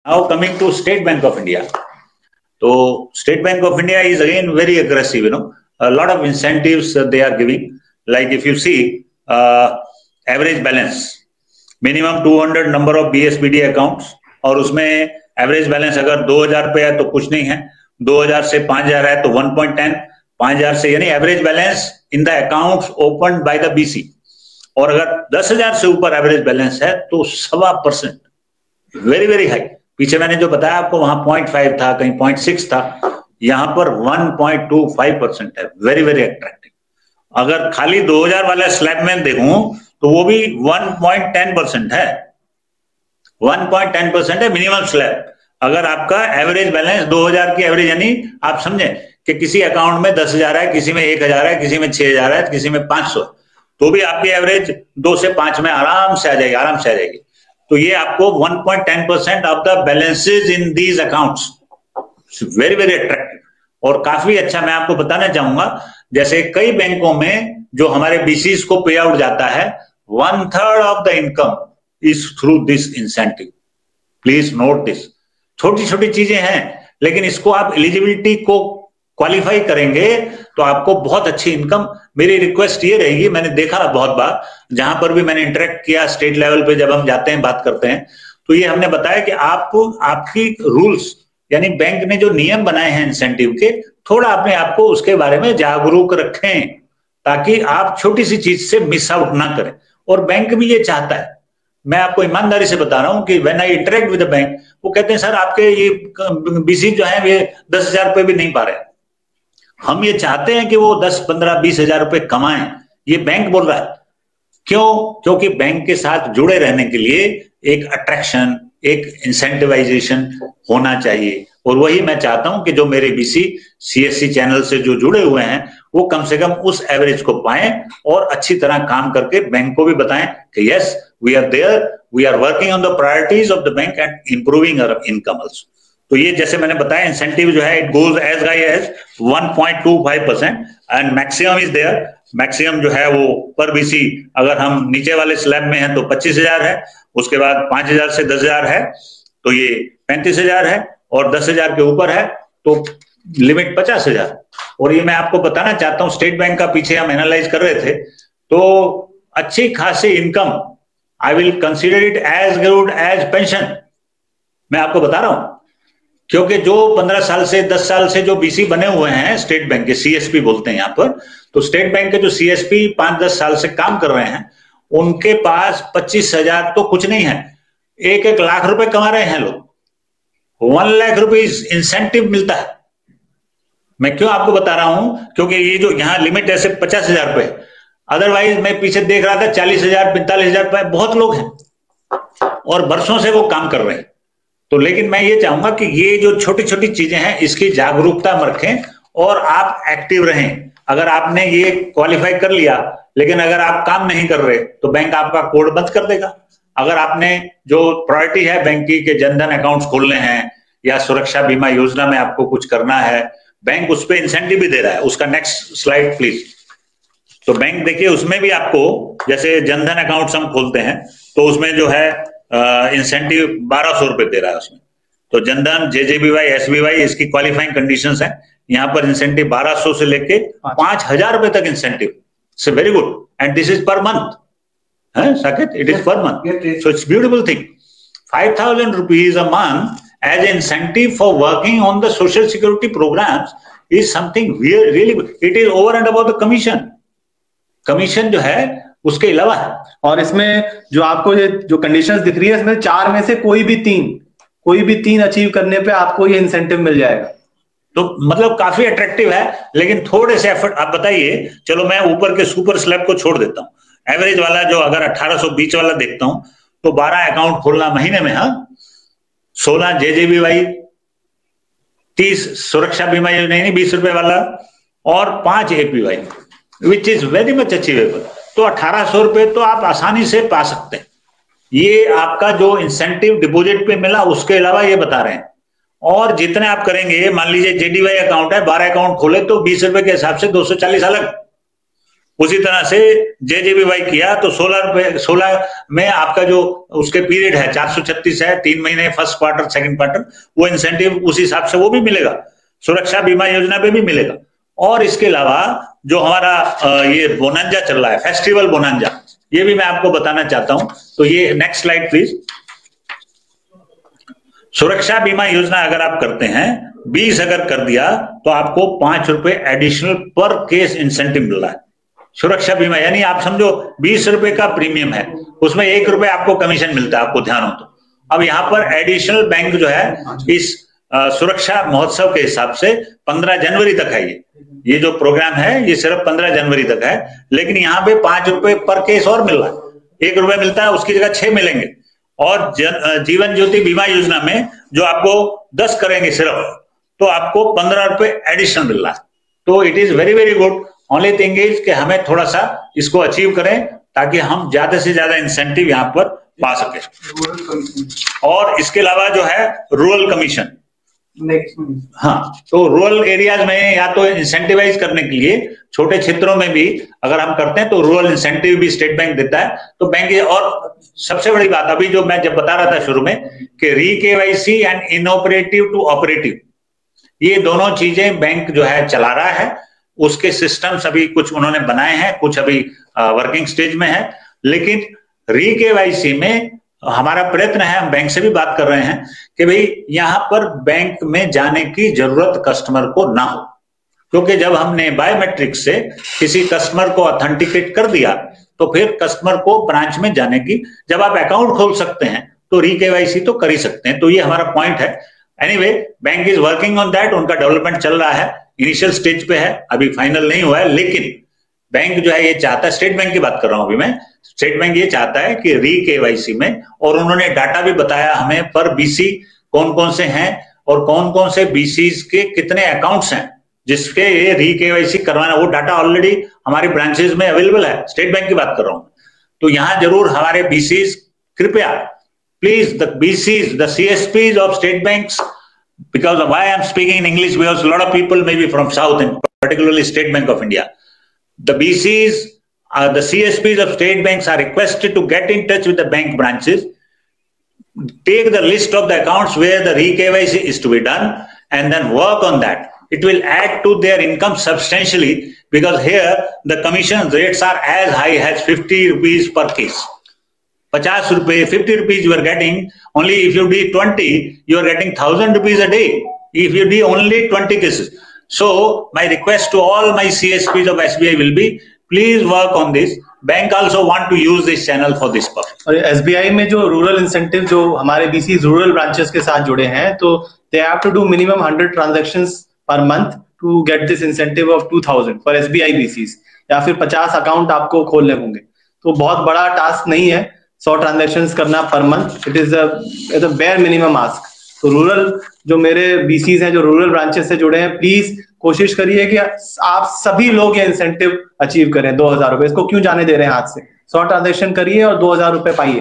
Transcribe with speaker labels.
Speaker 1: Now coming to State Bank of India. So State Bank of India is again very aggressive, a lot of incentives they are giving. Like if you see average balance, minimum 200 number of BSBD accounts, और उसमें average balance अगर 2000 रुपए है तो कुछ नहीं है, 2000 से 5000 है तो 1.10, 5000 से यानी average balance in the accounts open by the BC, और अगर 10,000 से ऊपर एवरेज बैलेंस है तो 1.25%, वेरी वेरी हाई। पीछे मैंने जो बताया आपको वहां 0.5 था, कहीं 0.6 था, यहां पर 1.25% है, वेरी वेरी अट्रैक्टिव। अगर खाली 2000 वाले स्लैब में देखूं तो वो भी 1.10% है, 1.10% है मिनिमम स्लैब। अगर आपका एवरेज बैलेंस 2000 की एवरेज, यानी आप समझे कि किसी अकाउंट में 10,000 है, किसी में 1000 है, किसी में 6000 है, किसी में 500, तो भी आपकी एवरेज 2 से 5 में आराम से आ जाएगी, आराम से आ जाएगी। तो ये आपको 1.10% of the balances in these accounts, very very attractive और काफी अच्छा। मैं आपको बताना चाहूंगा, जैसे कई बैंकों में जो हमारे बीसीज को पे आउट जाता है, 1/3 of the income is through this incentive. Please note this. छोटी छोटी चीजें हैं, लेकिन इसको आप एलिजिबिलिटी को क्वालिफाई करेंगे तो आपको बहुत अच्छी इनकम। मेरी रिक्वेस्ट ये रहेगी, मैंने देखा बहुत बार, जहां पर भी मैंने इंटरेक्ट किया स्टेट लेवल पे, जब हम जाते हैं बात करते हैं, तो ये हमने बताया कि आपकी रूल्स, यानी बैंक ने जो नियम बनाए हैं इंसेंटिव के, थोड़ा अपने आप को उसके बारे में जागरूक रखें, ताकि आप छोटी सी चीज से मिस आउट ना करें। और बैंक भी ये चाहता है। मैं आपको ईमानदारी से बता रहा हूं कि when I interact with the bank, वो कहते हैं सर आपके ये बीसी जो है ये 10,000 रुपए भी नहीं पा रहे। हम ये चाहते हैं कि वो 10, 15, 20,000 रुपए कमाएं, ये बैंक बोल रहा है। क्यों? क्योंकि बैंक के साथ जुड़े रहने के लिए एक अट्रैक्शन, एक इंसेंटिवाइजेशन होना चाहिए। और वही मैं चाहता हूं कि जो मेरे बीसी सीएससी चैनल से जो जुड़े हुए हैं, वो कम से कम उस एवरेज को पाएं और अच्छी तरह काम करके बैंक को भी बताएं कि yes we are there, we are working on the priorities of the bank and improving our income also. तो ये जैसे मैंने बताया, इंसेंटिव जो है it goes as high as 1.25% and maximum is there. Maximum जो है वो पर बीसी, अगर हम नीचे वाले स्लैब में हैं तो 25,000 है, उसके बाद 5,000 से 10,000 है तो ये 35,000 है, और 10,000 के ऊपर है तो लिमिट 50,000। और ये मैं आपको बताना चाहता हूं, स्टेट बैंक का पीछे हम एनालाइज कर रहे थे, तो अच्छी खासी income, I will consider it as good as pension. मैं आपको बता रहा हूं, क्योंकि जो 15 साल से 10 साल से जो बीसी बने हुए हैं स्टेट बैंक के, सीएसपी बोलते हैं यहाँ पर, तो स्टेट बैंक के जो सीएसपी 5-10 साल से काम कर रहे हैं, उनके पास 25,000 तो कुछ नहीं है, 1-1 लाख रुपए कमा रहे हैं लोग। 1 लाख रुपीज इंसेंटिव मिलता है। मैं क्यों आपको बता रहा हूं? क्योंकि ये जो यहाँ लिमिट है सिर्फ 50,000 रुपए, अदरवाइज मैं पीछे देख रहा था 40,000, 45,000 रुपए बहुत लोग हैं और बरसों से वो काम कर रहे हैं। तो लेकिन मैं ये चाहूंगा कि ये जो छोटी छोटी चीजें हैं, इसकी जागरूकता रखें और आप एक्टिव रहें। अगर आपने ये क्वालिफाई कर लिया, लेकिन अगर आप काम नहीं कर रहे तो बैंक आपका कोड बंद कर देगा। अगर आपने जो प्रायोरिटी है बैंक की, के जनधन अकाउंट्स खोलने हैं या सुरक्षा बीमा योजना में आपको कुछ करना है, बैंक उस पर इंसेंटिव भी दे रहा है। उसका नेक्स्ट स्लाइड प्लीज। तो बैंक देखिए, उसमें भी आपको, जैसे जनधन अकाउंट्स हम खोलते हैं तो उसमें जो है इंसेंटिव 1200 रुपए दे रहा है उसमें। तो जनधन, जेजेबीवाई, एसबीवाई, इसकी क्वालिफाइंग कंडीशंस हैं। यहाँ पर इंसेंटिव 1200 से लेके 5,000 रुपए तक incentive. It's very good and this is per month, है Saket? It is per month, so it's beautiful thing. 5,000 rupees a month as an incentive for working on the social security programs is something really good. It is over and above the commission. Commission जो है उसके अलावा है।
Speaker 2: और इसमें जो आपको ये जो कंडीशंस दिख रही है, इसमें 4 में से कोई भी तीन अचीव करने पे आपको ये इंसेंटिव मिल जाएगा।
Speaker 1: तो मतलब काफी अट्रैक्टिव है, लेकिन थोड़े से एफर्ट आप बताइए। चलो मैं ऊपर के सुपर स्लैब को छोड़ देता हूं, एवरेज वाला जो अगर 1820 वाला देखता हूं तो 12 अकाउंट खोलना महीने में, हाँ, 16 जेजेबीवाई, 30 सुरक्षा बीमा योजना नहीं 20 रुपए वाला, और 5 APY, which is very much achievable. तो 1800 रुपए तो आप आसानी से पा सकते हैं। ये आपका जो इंसेंटिव डिपॉजिट पे मिला, उसके अलावा ये बता रहे हैं। और जितने आप करेंगे, मान लीजिए जेडीवाई अकाउंट है, 12 अकाउंट खोले तो 20 रुपए के हिसाब से 240 अलग, उसी तरह से JJBY किया तो 16 में आपका जो उसके पीरियड है 436 है, 3 महीने फर्स्ट क्वार्टर सेकंड क्वार्टर, वो इंसेंटिव उस हिसाब से वो भी मिलेगा, सुरक्षा बीमा योजना पे भी मिलेगा। और इसके अलावा जो हमारा ये बोनंजा चल रहा है, फेस्टिवल बोनंजा, ये भी मैं आपको बताना चाहता हूं। तो ये नेक्स्ट स्लाइड प्लीज। सुरक्षा बीमा योजना अगर आप करते हैं 20 अगर कर दिया तो आपको 5 रुपए एडिशनल पर केस इंसेंटिव मिल रहा है। सुरक्षा बीमा यानी आप समझो 20 रुपए का प्रीमियम है, उसमें 1 रुपए आपको कमीशन मिलता है, आपको ध्यान हो तो। अब यहाँ पर एडिशनल बैंक जो है इस सुरक्षा महोत्सव के हिसाब से 15 जनवरी तक है। ये जो प्रोग्राम है ये सिर्फ 15 जनवरी तक है, लेकिन यहाँ पे 5 रुपए पर केस और मिल रहा है। 1 रुपए मिलता है, उसकी जगह 6 मिलेंगे। और जीवन ज्योति बीमा योजना में जो आपको 10 करेंगे सिर्फ, तो आपको 15 रुपए एडिशनल मिल रहा है। तो it is very very good. Only thing is कि हमें थोड़ा सा इसको अचीव करें ताकि हम ज्यादा से ज्यादा इंसेंटिव यहाँ पर पा सके। और इसके अलावा जो है रूरल कमीशन, हाँ, तो रूरल एरियाज में या तो इंसेंटिवाइज करने के लिए छोटे क्षेत्रों में भी अगर हम करते हैं तो रूरल इंसेंटिव भी स्टेट बैंक देता है। तो बैंक, और सबसे बड़ी बात अभी जो मैं जब बता रहा था शुरू में कि री-KYC एंड इनऑपरेटिव टू ऑपरेटिव, ये दोनों चीजें बैंक जो है चला रहा है। उसके सिस्टम्स अभी कुछ उन्होंने बनाए हैं, कुछ अभी वर्किंग स्टेज में है। लेकिन री-KYC में हमारा प्रयत्न है, हम बैंक से भी बात कर रहे हैं कि भाई यहाँ पर बैंक में जाने की जरूरत कस्टमर को ना हो, क्योंकि जब हमने बायोमेट्रिक से किसी कस्टमर को ऑथेंटिकेट कर दिया तो फिर कस्टमर को ब्रांच में जाने की, जब आप अकाउंट खोल सकते हैं तो री-KYC तो कर ही सकते हैं। तो ये हमारा पॉइंट है। Anyway, bank is working on that, उनका डेवलपमेंट चल रहा है, इनिशियल स्टेज पे है, अभी फाइनल नहीं हुआ है। लेकिन बैंक जो है ये चाहता है, स्टेट बैंक की बात कर रहा हूं अभी मैं, स्टेट बैंक ये चाहता है कि री-KYC में, और उन्होंने डाटा भी बताया हमें पर BC कौन कौन से हैं और कौन कौन से BCs के कितने अकाउंट्स हैं जिसके ये री-KYC करवाना, वो डाटा ऑलरेडी हमारी ब्रांचेस में अवेलेबल है। स्टेट बैंक की बात कर रहा हूं। तो यहां जरूर हमारे BCs, कृपया please the BCs, the CSPs of state banks, because of why I'm speaking in English, because a lot of people may be from South and particularly State Bank of India. The BCs, the CSPs of state banks are requested to get in touch with the bank branches, take the list of the accounts where the re-KYC is to be done, and then work on that. It will add to their income substantially, because here the commission rates are as high as 50 rupees per case. 50 rupees, 50 rupees you are getting. Only if you do 20, you are getting 1,000 rupees a day. If you do only 20 cases. So my request to all my CSPs of SBI will be, please work on this. Bank also want to use this channel for this purpose.
Speaker 2: और SBI में जो rural incentive जो हमारे BCs rural branches के साथ जुड़े हैं, तो they have to do minimum 100 transactions per month to get this incentive of 2,000 for SBI BCs, या फिर 50 अकाउंट आपको खोलने होंगे। तो बहुत बड़ा टास्क नहीं है 100 ट्रांजेक्शंस करना per month, it is a bare minimum ask. तो रूरल जो मेरे BCs हैं जो रूरल ब्रांचेस से जुड़े हैं, प्लीज कोशिश करिए कि आप सभी लोग ये इंसेंटिव अचीव करें। 2,000 रुपए, इसको क्यों जाने दे रहे हैं हाथ से? 100 ट्रांजेक्शन करिए और 2,000 रुपए पाइए।